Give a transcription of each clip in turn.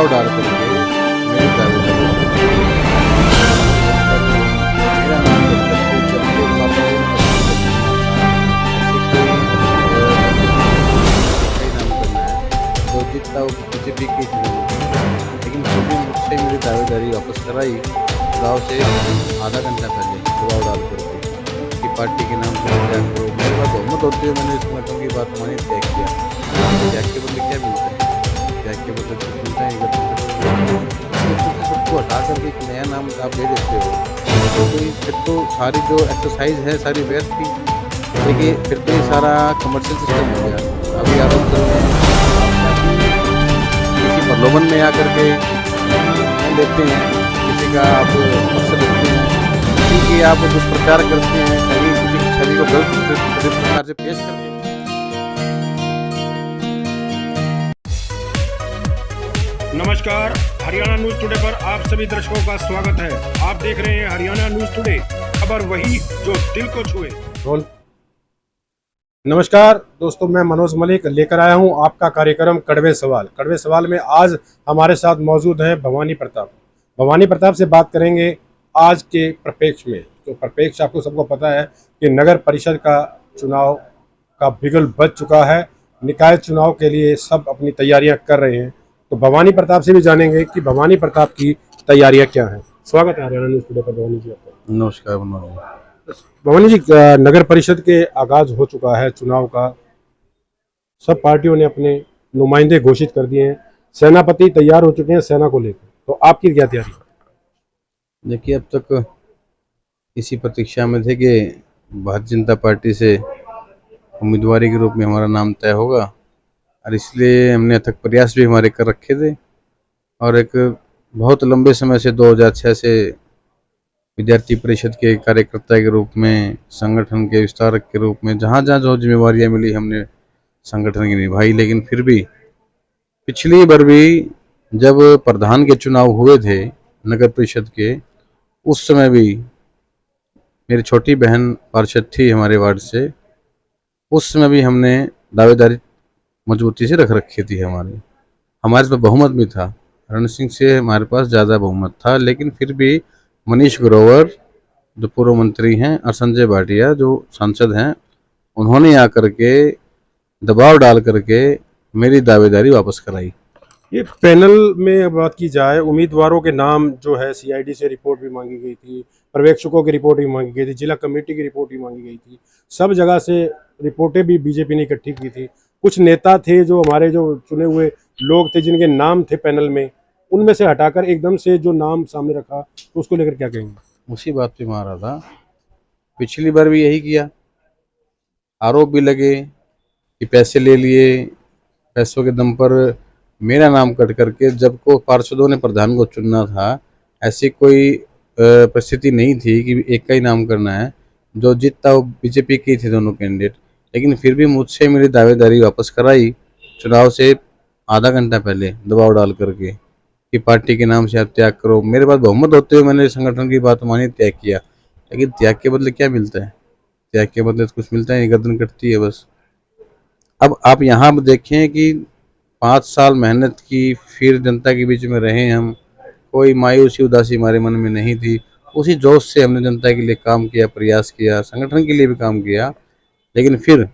दबाव डाल करके मेरी दावेदारी मेरा नाम लेकर के जब कोई पार्टी ऐसे कोई नाम करना है जो जितना वो बीजेपी की थी, लेकिन फिर भी मुझसे मेरी दावेदारी वापस कराई चुनाव से आधा घंटा पहले दबाव डाल करके कि पार्टी के नाम से त्याग करो। मेरे पास बहुमत होते हुए मैंने संगठन की बात मानी, त्याग किया। त्याग के बदले क्या मिलता है? त्याग के बदले कुछ मिलता है? सबको हटा करके एक नया नाम आप दे देते हो तो कोई फिर तो सारी जो एक्सरसाइज है सारी व्यर्थ थी। देखिए फिर तो ये सारा कमर्शियल सिस्टम हो गया। अभी आरोप कर रहे हैं किसी प्रलोभन में आकर के लेते हैं, किसी का आप मकसद रखते हैं, किसी की आप दुष्प्रचार करते हैं, कहीं किसी की छवि को गलत प्रकार से पेश करते हैं। नमस्कार, हरियाणा न्यूज टुडे पर आप सभी दर्शकों का स्वागत है। आप देख रहे हैं हरियाणा न्यूज टुडे, खबर वही जो दिल को छुए। नमस्कार दोस्तों, मैं मनोज मलिक लेकर आया हूं आपका कार्यक्रम कड़वे सवाल। कड़वे सवाल में आज हमारे साथ मौजूद हैं भवानी प्रताप। भवानी प्रताप से बात करेंगे आज के परिप्रेक्ष्य में। तो परिप्रेक्ष्य आपको सबको पता है कि नगर परिषद का चुनाव का बिगुल बज चुका है। निकाय चुनाव के लिए सब अपनी तैयारियां कर रहे हैं। तो भवानी प्रताप से भी जानेंगे कि भवानी प्रताप की तैयारियां क्या हैं। स्वागत है हरियाणा न्यूज टुडे पर भवानी जी आपका। नमस्कार भवानी जी, नगर परिषद के आगाज हो चुका है चुनाव का। सब पार्टियों ने अपने नुमाइंदे घोषित कर दिए हैं, सेनापति तैयार हो चुके हैं सेना को लेकर। तो आपकी क्या तैयारी? देखिए, अब तक इसी प्रतीक्षा में थे कि भारतीय जनता पार्टी से उम्मीदवारी के रूप में हमारा नाम तय होगा, और इसलिए हमने अथक प्रयास भी हमारे कर रखे थे। और एक बहुत लंबे समय से 2006 से विद्यार्थी परिषद के कार्यकर्ता के रूप में, संगठन के विस्तारक के रूप में जहाँ जहाँ जो जिम्मेवारियाँ मिली हमने संगठन की निभाई। लेकिन फिर भी पिछली बार भी जब प्रधान के चुनाव हुए थे नगर परिषद के, उस समय भी मेरी छोटी बहन पार्षद थी हमारे वार्ड से, उस समय भी हमने दावेदारी मजबूती से रख रखी थी। हमारे पास बहुमत भी था, रण सिंह से हमारे पास ज़्यादा बहुमत था। लेकिन फिर भी मनीष ग्रोवर जो पूर्व मंत्री हैं और संजय भाटिया जो सांसद हैं, उन्होंने आकर के दबाव डाल करके मेरी दावेदारी वापस कराई। ये पैनल में बात की जाए, उम्मीदवारों के नाम जो है सीआईडी से रिपोर्ट भी मांगी गई थी, पर्यवेक्षकों की रिपोर्ट भी मांगी गई थी, जिला कमेटी की रिपोर्ट भी मांगी गई थी। सब जगह से रिपोर्टें भी बीजेपी ने इकट्ठी की थी। कुछ नेता थे जो हमारे जो चुने हुए लोग थे जिनके नाम थे पैनल में, उनमें से हटाकर एकदम से जो नाम सामने रखा, तो उसको लेकर क्या कहेंगे? उसी बात पे मारा था, पिछली बार भी यही किया। आरोप भी लगे कि पैसे ले लिए, पैसों के दम पर मेरा नाम कट करके, जब को पार्षदों ने प्रधान को चुनना था, ऐसी कोई परिस्थिति नहीं थी कि एक का ही नाम करना है। जो जीतता वो बीजेपी की थी दोनों कैंडिडेट। लेकिन फिर भी मुझसे मेरी दावेदारी वापस कराई चुनाव से आधा घंटा पहले दबाव डाल करके कि पार्टी के नाम से आप त्याग करो। मेरे पास बहुमत होते हुए मैंने संगठन की बात मानी, त्याग किया। लेकिन त्याग के बदले क्या मिलता है? त्याग के बदले तो कुछ मिलता है नहीं, गर्दन कटती है बस। अब आप यहाँ देखें कि 5 साल मेहनत की, फिर जनता के बीच में रहे हम, कोई मायूसी उदासी हमारे मन में नहीं थी। उसी जोश से हमने जनता के लिए काम किया, प्रयास किया, संगठन के लिए भी काम किया। लेकिन फिर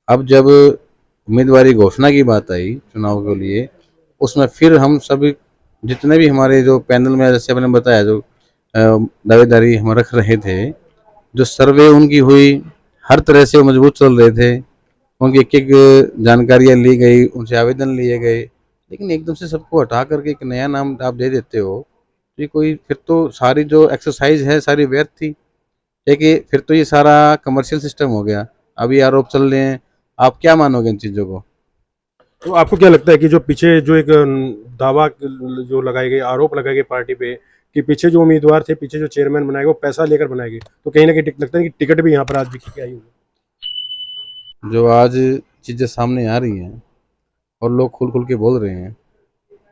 अब जब उम्मीदवारी घोषणा की बात आई चुनाव के लिए, उसमें फिर हम सभी जितने भी हमारे जो पैनल में, जैसे मैंने बताया, जो दावेदारी हम रख रहे थे, जो सर्वे उनकी हुई, हर तरह से वो मजबूत चल रहे थे। उनकी एक एक जानकारियाँ ली गई, उनसे आवेदन लिए गए। लेकिन एकदम से सबको हटा करके एक नया नाम आप दे देते हो, तो ये कोई फिर तो सारी जो एक्सरसाइज है सारी व्यर्थ थी। देखिए फिर तो ये सारा कमर्शियल सिस्टम हो गया। अभी आरोप चल रहे हैं, आप क्या मानोगे इन चीज़ों को? तो आपको क्या लगता है कि जो पीछे जो एक दावा जो लगाए गए, आरोप लगाए गए पार्टी पे कि पीछे जो उम्मीदवार थे, पीछे जो चेयरमैन बनाए गए, वो पैसा लेकर बनाए गए, तो कहीं ना कहीं लगता है कि टिकट भी यहाँ पर आज बिकी आई होगी? जो आज चीज़ें सामने आ रही हैं और लोग खुल खुल के बोल रहे हैं,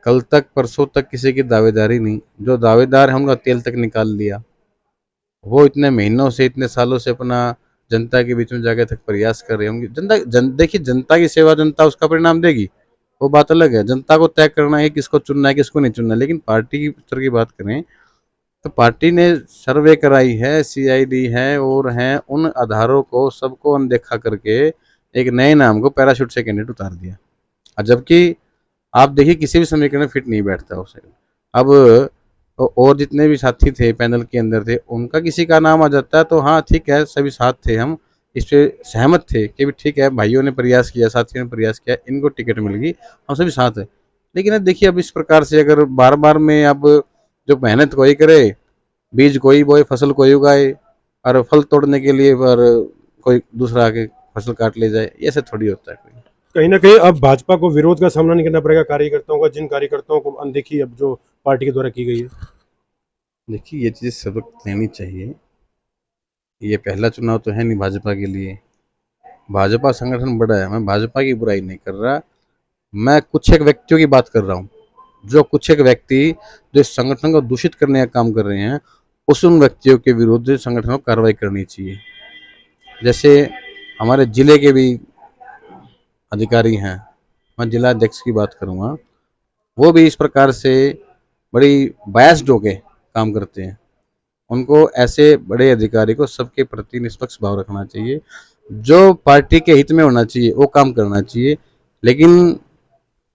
कल तक परसों तक किसी की दावेदारी नहीं, जो दावेदार है उनका तेल तक निकाल लिया। वो इतने महीनों से, इतने सालों से अपना जनता के बीच में जाके तक प्रयास कर रहे होंगे। देखिए जनता की सेवा जनता उसका परिणाम देगी। वो बात अलग है। जनता को तय करना है किसको चुनना है किसको नहीं चुनना है। लेकिन पार्टी की स्तर की बात करें तो पार्टी ने सर्वे कराई है, सीआईडी है और हैं, उन आधारों को सबको अनदेखा करके एक नए नाम को पैराशूट से कैंडिडेट उतार दिया। और जबकि आप देखिए किसी भी समीकरण में फिट नहीं बैठता उसे। अब और जितने भी साथी थे पैनल के अंदर थे उनका किसी का नाम आ जाता है तो हाँ ठीक है, सभी साथ थे, हम इस पे सहमत थे कि भी ठीक है, भाइयों ने प्रयास किया, साथियों ने प्रयास किया, इनको टिकट मिल गई, हम सभी साथ हैं। लेकिन अब देखिए अब इस प्रकार से अगर बार बार में अब जो मेहनत कोई करे, बीज कोई बोए, फसल कोई उगाए और फल तोड़ने के लिए पर कोई दूसरा आके फसल काट ले जाए, ऐसे थोड़ी होता है कोई। कहीं ना कहीं अब भाजपा को विरोध का सामना नहीं करना पड़ेगा कार्यकर्ताओं का, जिन कार्यकर्ताओं को अनदेखी अब जो पार्टी के द्वारा की गई है। देखिए ये चीज़ सबक लेनी चाहिए। ये पहला चुनाव तो है नहीं भाजपा के लिए। भाजपा संगठन बड़ा है, मैं भाजपा की बुराई नहीं कर रहा, मैं कुछ एक व्यक्तियों की बात कर रहा हूँ। जो कुछ एक व्यक्ति जो इस संगठन को दूषित करने का काम कर रहे हैं, उन व्यक्तियों के विरुद्ध संगठन को कार्रवाई करनी चाहिए। जैसे हमारे जिले के भी अधिकारी हैं, मैं जिला अध्यक्ष की बात करूँगा, वो भी इस प्रकार से बड़ी बायस्ड होके काम करते हैं। उनको ऐसे बड़े अधिकारी को सबके प्रति निष्पक्ष भाव रखना चाहिए, जो पार्टी के हित में होना चाहिए वो काम करना चाहिए। लेकिन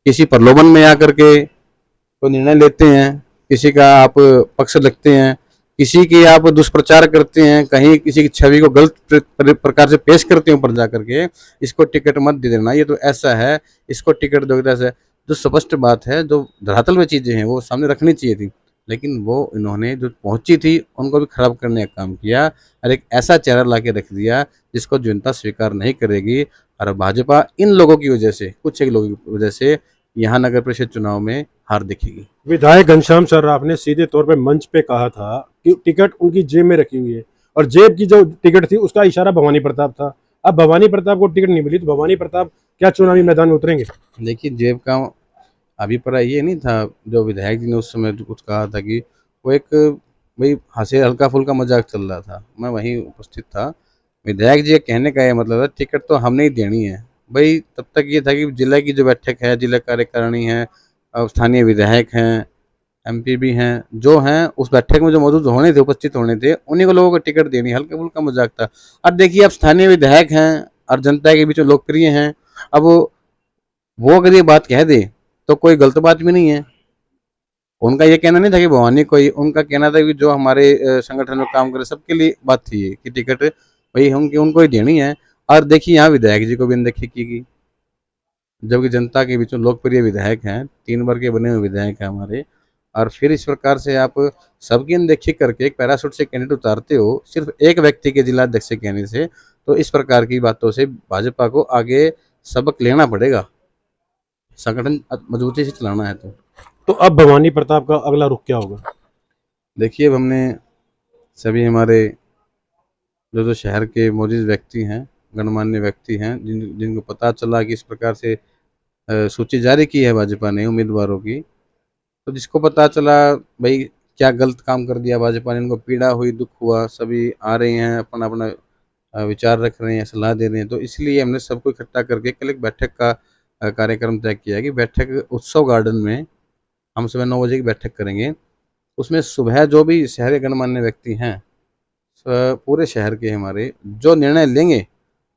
किसी प्रलोभन में आकर के तो निर्णय लेते हैं, किसी का आप पक्ष रखते हैं, किसी की आप दुष्प्रचार करते हैं, कहीं किसी की छवि को गलत प्रकार से पेश करते हैं ऊपर जा करके, इसको टिकट मत दे देना, ये तो ऐसा है, इसको टिकट दो, ऐसा है। जो स्पष्ट बात है, जो धरातल में चीजें हैं वो सामने रखनी चाहिए थी, लेकिन वो इन्होंने जो पहुंची थी उनको भी खराब करने का काम किया और एक ऐसा चेहरा ला के रख दिया जिसको जनता स्वीकार नहीं करेगी। और भाजपा इन लोगों की वजह से, कुछ एक लोगों की वजह से यहाँ नगर परिषद चुनाव में हार दिखेगी। विधायक घनश्याम सर्राफ ने सीधे तौर पे मंच पे कहा था कि टिकट उनकी जेब में रखी हुई है, और जेब की जो टिकट थी उसका इशारा भवानी प्रताप था। अब भवानी प्रताप को टिकट नहीं मिली तो भवानी प्रताप क्या चुनावी मैदान में उतरेंगे? देखिए जेब का अभिप्राय ये नहीं था, जो विधायक जी ने उस समय कुछ कहा था कि वो एक भाई हंसे हल्का फुल्का मजाक चल रहा था, मैं वहीं उपस्थित था। विधायक जी के कहने का ये मतलब है टिकट तो हमने ही देनी है भाई। तब तक ये था कि जिला की जो बैठक है, जिला कार्यकारिणी है, स्थानीय विधायक हैं, एमपी भी हैं, जो हैं उस बैठक में जो मौजूद होने थे, उपस्थित होने थे, उन्हीं को लोगों को टिकट देनी, हल्का फुल्का मजाक था। अब देखिए अब स्थानीय विधायक हैं और जनता के बीच में लोकप्रिय हैं, अब वो अगर ये बात कह दे तो कोई गलत बात भी नहीं है। उनका ये कहना नहीं था कि भवानी कोई, उनका कहना था कि जो हमारे संगठन में काम करे सबके लिए बात थी ये कि टिकट भाई उनको ही देनी है। और देखिए यहाँ विधायक जी को भी अनदेखी की गई, जबकि जनता के बीच में लोकप्रिय विधायक हैं, 3 बार के बने हुए विधायक हैं हमारे, और फिर इस प्रकार से आप सबकी अनदेखी करके एक पैराशूट से कैंडिडेट उतारते हो सिर्फ एक व्यक्ति के जिला अध्यक्ष के कहने से। तो इस प्रकार की बातों से भाजपा को आगे सबक लेना पड़ेगा, संगठन मजबूती से चलाना है तो अब भवानी प्रताप का अगला रुख क्या होगा? देखिए अब हमने सभी हमारे जो शहर के मौजूद व्यक्ति हैं, गणमान्य व्यक्ति हैं, जिनको पता चला कि इस प्रकार से सूची जारी की है भाजपा ने उम्मीदवारों की, तो जिसको पता चला भाई क्या गलत काम कर दिया भाजपा ने, इनको पीड़ा हुई, दुख हुआ, सभी आ रहे हैं, अपना अपना विचार रख रहे हैं, सलाह दे रहे हैं। तो इसलिए हमने सबको इकट्ठा करके कल एक बैठक का कार्यक्रम तय किया कि बैठक उत्सव गार्डन में हम सुबह 9 बजे की बैठक करेंगे। उसमें सुबह जो भी शहर के गणमान्य व्यक्ति हैं, पूरे शहर के हमारे, जो निर्णय लेंगे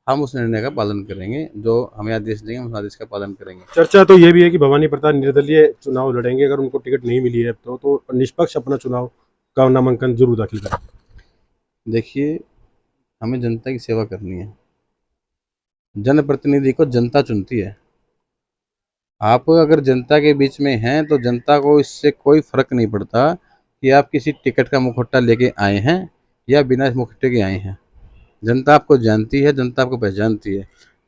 हम उस निर्णय का पालन करेंगे, जो हमें आदेश देंगे हम उस आदेश का पालन करेंगे। चर्चा तो ये भी है कि भवानी प्रताप निर्दलीय चुनाव लड़ेंगे, अगर उनको टिकट नहीं मिली है तो निष्पक्ष अपना चुनाव का नामांकन जरूर दाखिल करें। देखिए हमें जनता की सेवा करनी है, जनप्रतिनिधि को जनता चुनती है। आप अगर जनता के बीच में हैं तो जनता को इससे कोई फर्क नहीं पड़ता कि आप किसी टिकट का मुखौटा लेके आए हैं या बिना मुखौटे के आए हैं। जनता आपको जानती है, जनता आपको पहचानती है।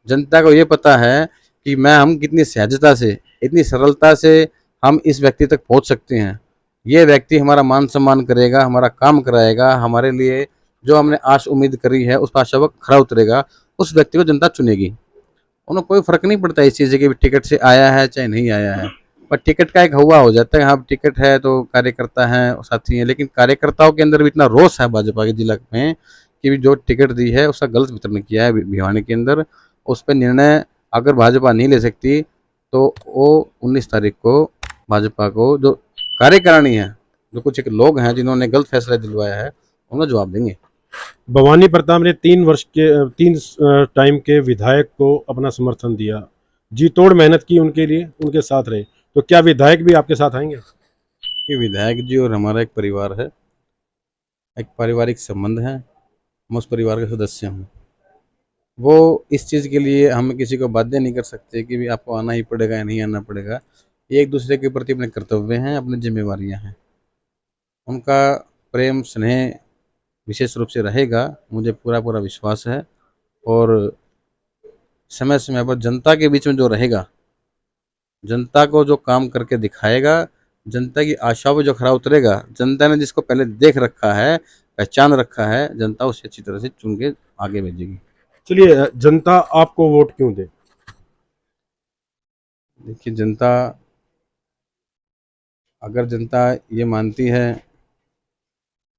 जनता को ये पता है कि हम कितनी सहजता से, इतनी सरलता से हम इस व्यक्ति तक पहुंच सकते हैं। ये व्यक्ति हमारा मान सम्मान करेगा, हमारा काम कराएगा, हमारे लिए जो हमने आश उम्मीद करी है उस आशा पर खरा उतरेगा, उस व्यक्ति को जनता चुनेगी। उन्हें कोई फर्क नहीं पड़ता इस चीज़ के टिकट से आया है चाहे नहीं आया है, पर टिकट का एक हवा हो जाता है, हाँ टिकट है तो कार्यकर्ता हैं, साथी हैं। लेकिन कार्यकर्ताओं के अंदर भी इतना रोष है भाजपा के जिला में कि जो टिकट दी है उसका गलत वितरण किया है भिवानी के अंदर, उस पर निर्णय अगर भाजपा नहीं ले सकती तो वो 19 तारीख को भाजपा को जो कार्यकारिणी है, जो कुछ एक लोग हैं जिन्होंने गलत फैसला दिलवाया है, उन्हें जवाब देंगे। भवानी प्रताप ने 3 टाइम के विधायक को अपना समर्थन दिया, जी तोड़ मेहनत की उनके लिए, उनके साथ रहे, तो क्या विधायक भी आपके साथ आएंगे? ये विधायक जी और हमारा एक परिवार है, एक पारिवारिक संबंध है, हम उस परिवार के सदस्य हूँ। वो इस चीज़ के लिए हम किसी को बाध्य नहीं कर सकते कि भी आपको आना ही पड़ेगा या नहीं आना पड़ेगा। ये एक दूसरे के प्रति अपने कर्तव्य हैं, अपनी जिम्मेवारियाँ हैं। उनका प्रेम स्नेह विशेष रूप से रहेगा, मुझे पूरा पूरा विश्वास है। और समय समय पर जनता के बीच में जो रहेगा, जनता को जो काम करके दिखाएगा, जनता की आशाओं पे जो खरा उतरेगा, जनता ने जिसको पहले देख रखा है, पहचान रखा है, जनता उसे अच्छी तरह से चुन के आगे भेजेगी। चलिए, जनता आपको वोट क्यों दे? देखिए, जनता अगर जनता ये मानती है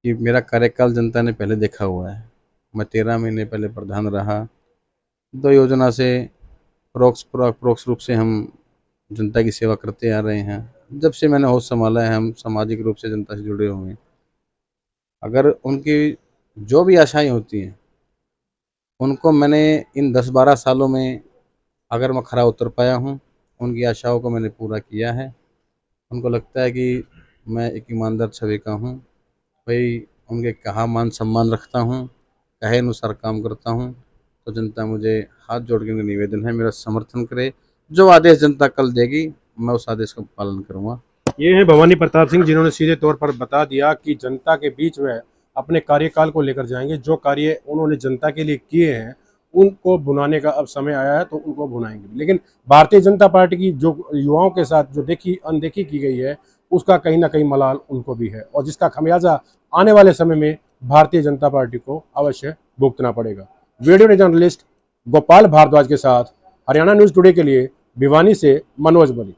कि मेरा कार्यकाल जनता ने पहले देखा हुआ है, मैं 13 महीने पहले प्रधान रहा, 2 योजना से परोक्ष रूप से हम जनता की सेवा करते आ रहे हैं। जब से मैंने होश संभाला है, हम सामाजिक रूप से जनता से जुड़े हुए हैं। अगर उनकी जो भी आशाएं होती हैं, उनको मैंने इन 10-12 सालों में अगर मैं खरा उतर पाया हूँ, उनकी आशाओं को मैंने पूरा किया है। उनको लगता है कि मैं एक ईमानदार छवि का हूँ, भाई उनके कहा मान सम्मान रखता हूँ, कहे अनुसार काम करता हूँ, तो जनता मुझे हाथ जोड़ के निवेदन है, मेरा समर्थन करे। जो आदेश जनता कल देगी, मैं उस आदेश का पालन करूँगा। ये है भवानी प्रताप सिंह, जिन्होंने सीधे तौर पर बता दिया कि जनता के बीच में अपने कार्यकाल को लेकर जाएंगे। जो कार्य उन्होंने जनता के लिए किए हैं, उनको भुनाने का अब समय आया है, तो उनको भुनाएंगे। लेकिन भारतीय जनता पार्टी की जो युवाओं के साथ जो अनदेखी की गई है, उसका कहीं ना कहीं मलाल उनको भी है, और जिसका खमियाजा आने वाले समय में भारतीय जनता पार्टी को अवश्य भुगतना पड़ेगा। वीडियो जर्नलिस्ट गोपाल भारद्वाज के साथ हरियाणा न्यूज टुडे के लिए भिवानी से मनोज मलिक।